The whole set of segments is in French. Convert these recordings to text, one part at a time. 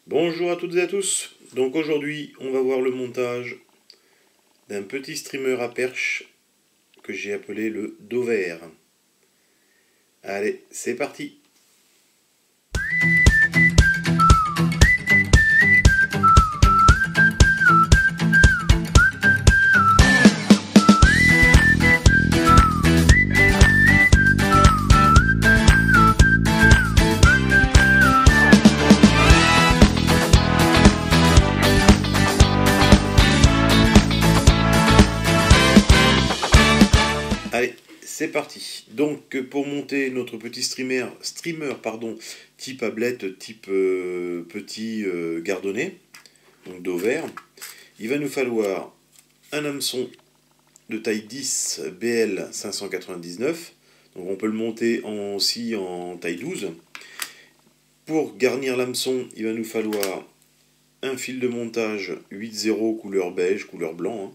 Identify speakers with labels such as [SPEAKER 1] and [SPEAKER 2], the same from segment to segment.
[SPEAKER 1] Bonjour à toutes et à tous. Donc aujourd'hui, on va voir le montage d'un petit streamer à perche que j'ai appelé le Dover. Allez, c'est parti. Allez, c'est parti. Donc pour monter notre petit streamer type ablette, type petit gardonnet, donc Dover, il va nous falloir un hameçon de taille 10 BL 599. Donc on peut le monter aussi en taille 12. Pour garnir l'hameçon, il va nous falloir un fil de montage 8-0 couleur beige, couleur blanc, hein.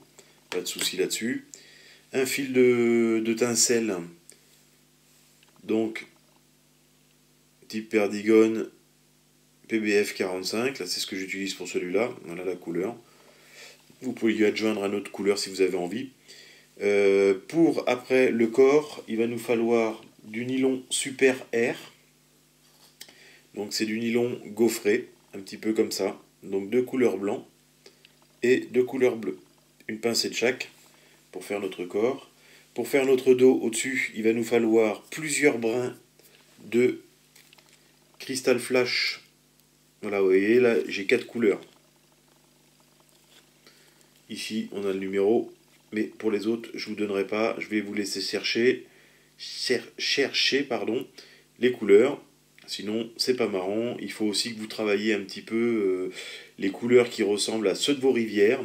[SPEAKER 1] Pas de souci là-dessus. Un fil de tincelle, donc type Perdigon PBF 45, là c'est ce que j'utilise pour celui-là, voilà la couleur. Vous pouvez lui adjoindre une autre couleur si vous avez envie. Pour après le corps, il va nous falloir du nylon Super Air. Donc c'est du nylon gaufré, un petit peu comme ça. Donc deux couleurs blanc et deux couleurs bleues. Une pincée de chaque pour faire notre corps. Pour faire notre dos au-dessus, il va nous falloir plusieurs brins de cristal flash. Voilà, vous voyez, là j'ai 4 couleurs. Ici, on a le numéro, mais pour les autres, je ne vous donnerai pas. Je vais vous laisser chercher les couleurs. Sinon, c'est pas marrant. Il faut aussi que vous travailliez un petit peu les couleurs qui ressemblent à ceux de vos rivières.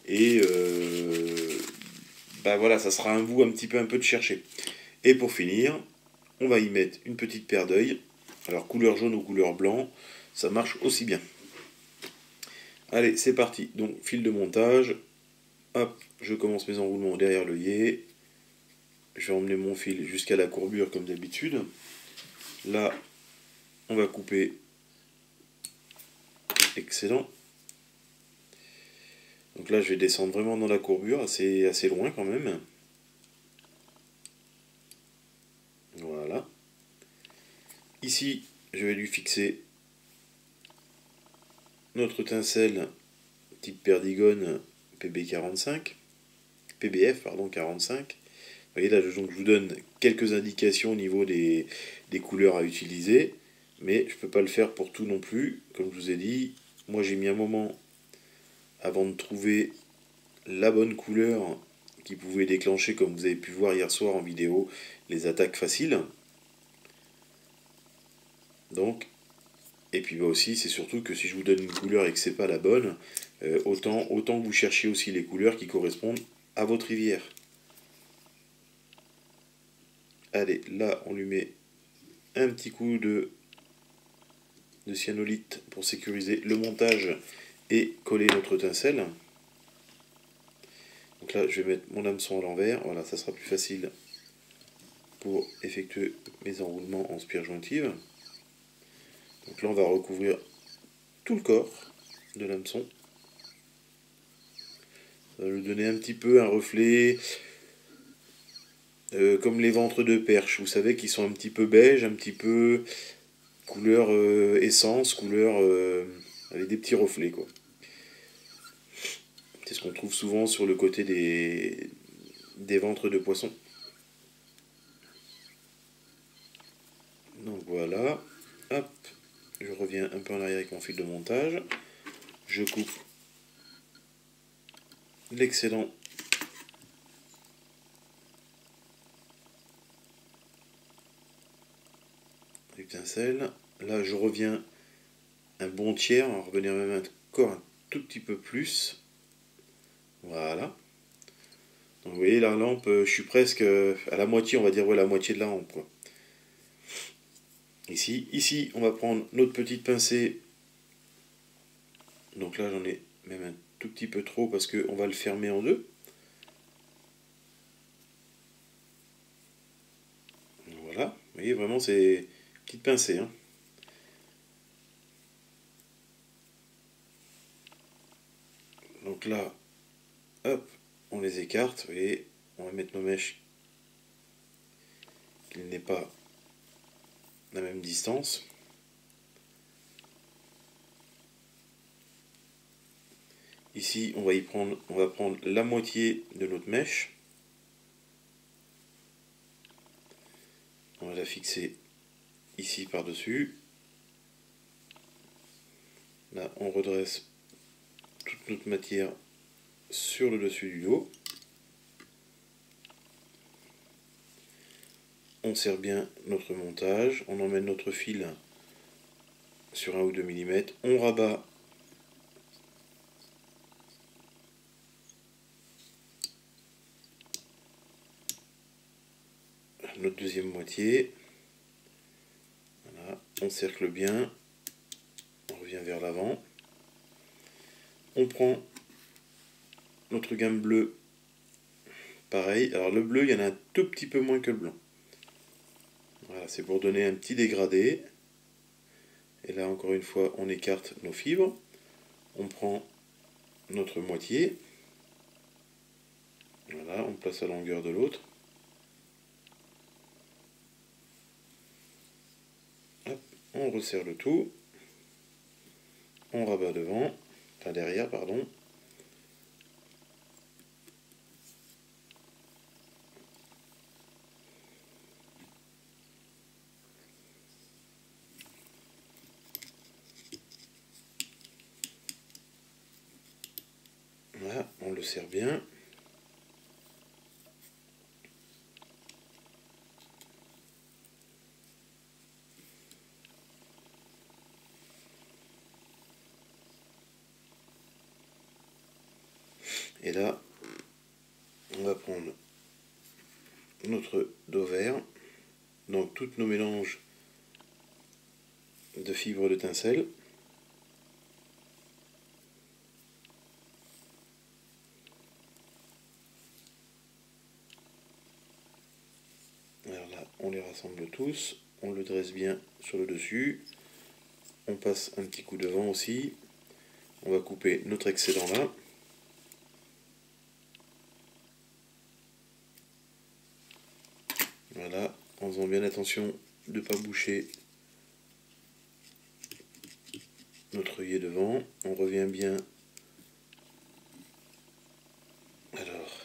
[SPEAKER 1] Et bah voilà, ça sera un vous un petit peu de chercher. Et pour finir, on va y mettre une petite paire d'œils. Alors couleur jaune ou couleur blanc, ça marche aussi bien. Allez, c'est parti. Donc fil de montage. Hop, je commence mes enroulements derrière l'œillet. Je vais emmener mon fil jusqu'à la courbure comme d'habitude. Là, on va couper. Excellent. Donc là, je vais descendre vraiment dans la courbure, assez loin quand même. Voilà. Ici, je vais lui fixer notre tincelle type Perdigon PB45. PBF, pardon, 45. Vous voyez là, donc, je vous donne quelques indications au niveau des couleurs à utiliser. Mais je ne peux pas le faire pour tout non plus. Comme je vous ai dit, moi j'ai mis un moment avant de trouver la bonne couleur qui pouvait déclencher, comme vous avez pu voir hier soir en vidéo, les attaques faciles. Donc, et puis bah aussi, c'est surtout que si je vous donne une couleur et que c'est pas la bonne, autant que vous cherchiez aussi les couleurs qui correspondent à votre rivière. Allez, là on lui met un petit coup de cyanolite pour sécuriser le montage et coller notre tincelle. Donc là, je vais mettre mon hameçon à l'envers. Voilà, ça sera plus facile pour effectuer mes enroulements en spire jointive. Donc là, on va recouvrir tout le corps de l'hameçon. Ça va lui donner un petit peu un reflet comme les ventres de perche. Vous savez, qui sont un petit peu beige, un petit peu couleur essence, couleur avec des petits reflets, quoi. C'est ce qu'on trouve souvent sur le côté des ventres de poisson. Donc voilà, hop, je reviens un peu en arrière avec mon fil de montage, je coupe l'excédent du tincelle. Là je reviens un bon tiers, on va revenir même encore un tout petit peu plus. Voilà. Donc vous voyez la lampe, je suis presque à la moitié, on va dire, ouais, la moitié de la lampe, quoi. Ici, on va prendre notre petite pincée. Donc là, j'en ai même un tout petit peu trop parce qu'on va le fermer en deux. Voilà, vous voyez, vraiment, c'est une petite pincée, hein. là, hop, on les écarte, vous voyez, on va mettre nos mèches qu'il n'ait pas la même distance. Ici, on va prendre la moitié de notre mèche. On va la fixer ici par-dessus. Là, on redresse toute notre matière sur le dessus du dos. On serre bien notre montage. On emmène notre fil sur 1 ou 2 mm. On rabat notre deuxième moitié. Voilà, on cercle bien. On revient vers l'avant. On prend notre gamme bleue. Pareil. Alors le bleu, il y en a un tout petit peu moins que le blanc. Voilà, c'est pour donner un petit dégradé. Et là, encore une fois, on écarte nos fibres. On prend notre moitié. Voilà, on place à la longueur de l'autre. On resserre le tout. On rabat devant. Enfin derrière, pardon. Voilà, on le serre bien. Et là, on va prendre notre dos vert, donc tous nos mélanges de fibres de tinsel. Alors là, on les rassemble tous, on le dresse bien sur le dessus, on passe un petit coup de vent aussi, on va couper notre excédent là. Voilà, en faisant bien attention de ne pas boucher notre œillet devant. On revient bien. Alors,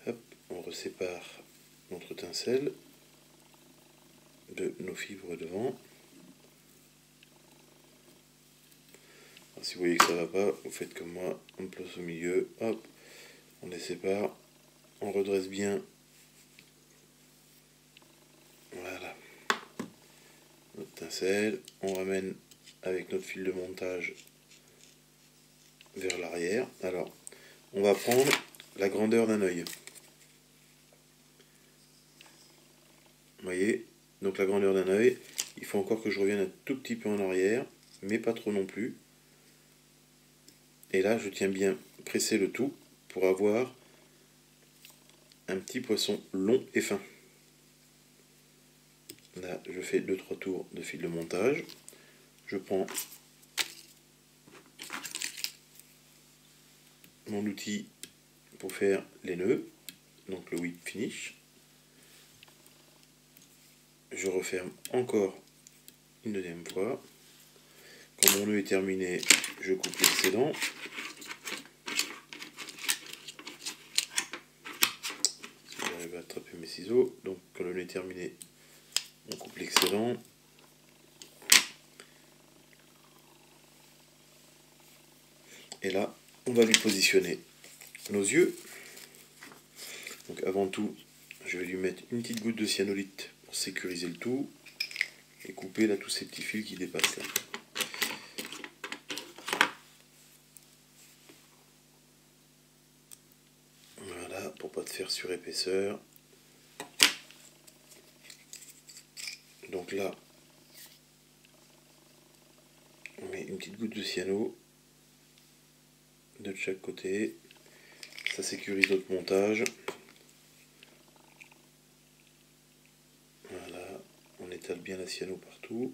[SPEAKER 1] hop, on resépare notre tinsel de nos fibres devant. Alors, si vous voyez que ça ne va pas, vous faites comme moi, on place au milieu, hop, on les sépare, on redresse bien. Voilà, notre tinsel, on ramène avec notre fil de montage vers l'arrière. Alors, on va prendre la grandeur d'un œil. Vous voyez, donc la grandeur d'un œil, il faut encore que je revienne un tout petit peu en arrière, mais pas trop non plus. Et là, je tiens bien presser le tout pour avoir un petit poisson long et fin. Là, je fais 2-3 tours de fil de montage. Je prends mon outil pour faire les nœuds, donc le whip finish. Je referme encore une deuxième fois. Quand mon nœud est terminé, je coupe l'excédent. J'arrive à attraper mes ciseaux. Donc quand le nœud est terminé, on coupe l'excédent. Et là, on va lui positionner nos yeux. Donc avant tout, je vais lui mettre une petite goutte de cyanolite pour sécuriser le tout. Et couper là tous ces petits fils qui dépassent là. Voilà, pour pas te faire surépaisseur. Donc là, on met une petite goutte de cyano de chaque côté. Ça sécurise notre montage. Voilà, on étale bien la cyano partout.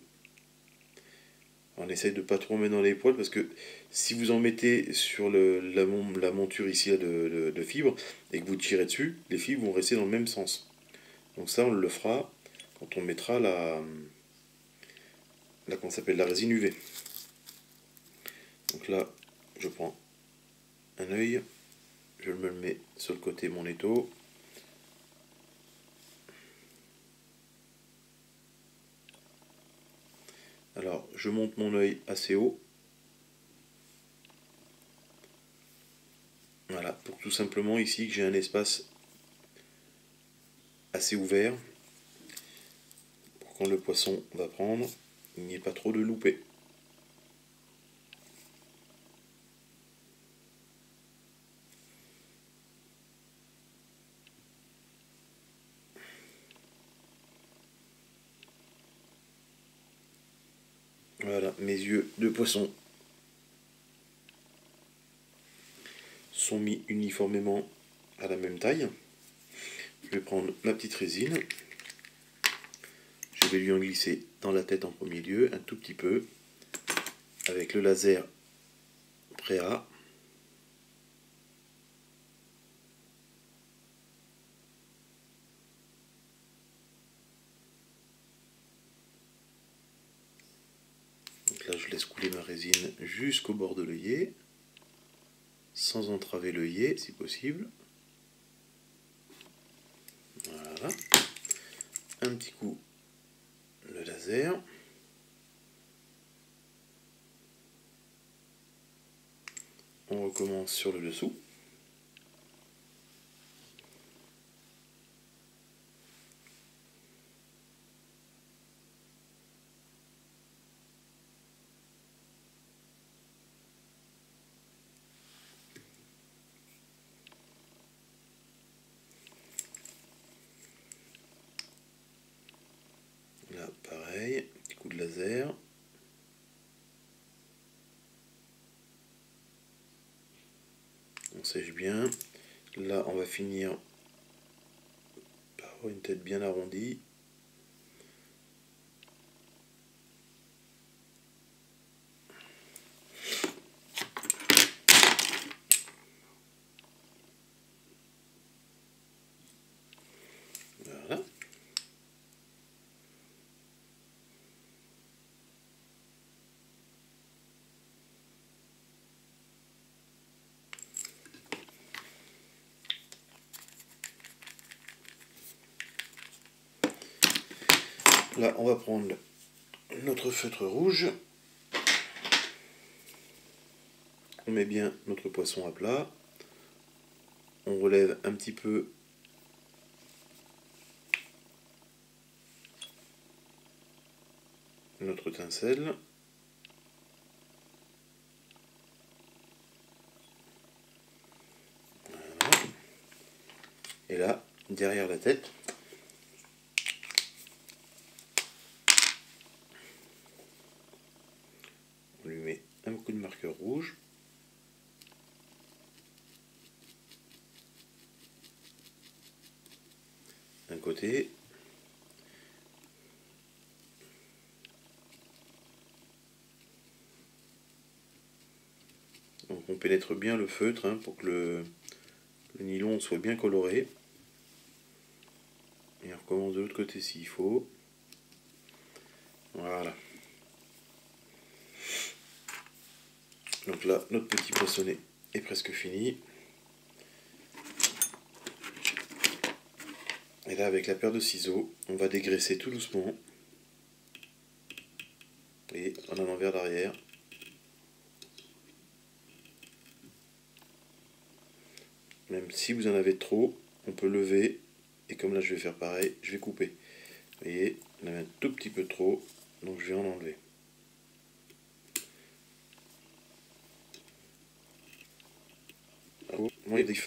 [SPEAKER 1] On essaye de pas trop en mettre dans les poils parce que si vous en mettez sur la monture ici là, de fibres et que vous tirez dessus, les fibres vont rester dans le même sens. Donc ça, on le fera quand on mettra comment ça s'appelle, la résine UV. Donc là, je prends un œil, je me le mets sur le côté de mon étau. Alors, je monte mon œil assez haut. Voilà, pour tout simplement ici que j'ai un espace assez ouvert pour quand le poisson va prendre, il n'y ait pas trop de loupés. Voilà, mes yeux de poisson sont mis uniformément à la même taille. Je vais prendre ma petite résine. Je vais lui en glisser dans la tête en premier lieu, un tout petit peu, avec le laser Préa. Donc là, je laisse couler ma résine jusqu'au bord de l'œillet, sans entraver l'œillet si possible. Voilà. Un petit coup le laser. On recommence sur le dessous. Là, pareil, petit coup de laser. On sèche bien. Là, on va finir par avoir une tête bien arrondie. Voilà. Là, on va prendre notre feutre rouge. On met bien notre poisson à plat. On relève un petit peu notre étincelle. Voilà. Et là, derrière la tête, on lui met un coup de marqueur rouge. D'un côté. Donc on pénètre bien le feutre hein, pour que le nylon soit bien coloré. Et on recommence de l'autre côté s'il faut. Voilà. Donc là, notre petit poissonnet est presque fini. Et là, avec la paire de ciseaux, on va dégraisser tout doucement. Et en allant vers l'arrière. Même si vous en avez trop, on peut lever. Et comme là, je vais faire pareil, je vais couper. Vous voyez, on avait un tout petit peu trop, donc je vais en enlever. Oh, moi, il y a des...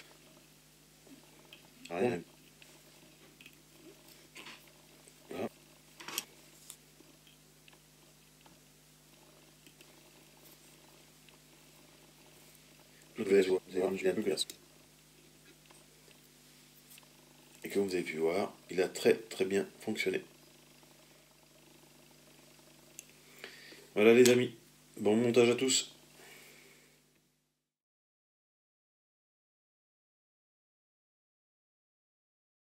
[SPEAKER 1] Rien. Voilà. Je vais voir, vous allez voir, je vais un peu glace. Et comme vous avez pu voir, il a très très bien fonctionné. Voilà les amis, bon montage à tous.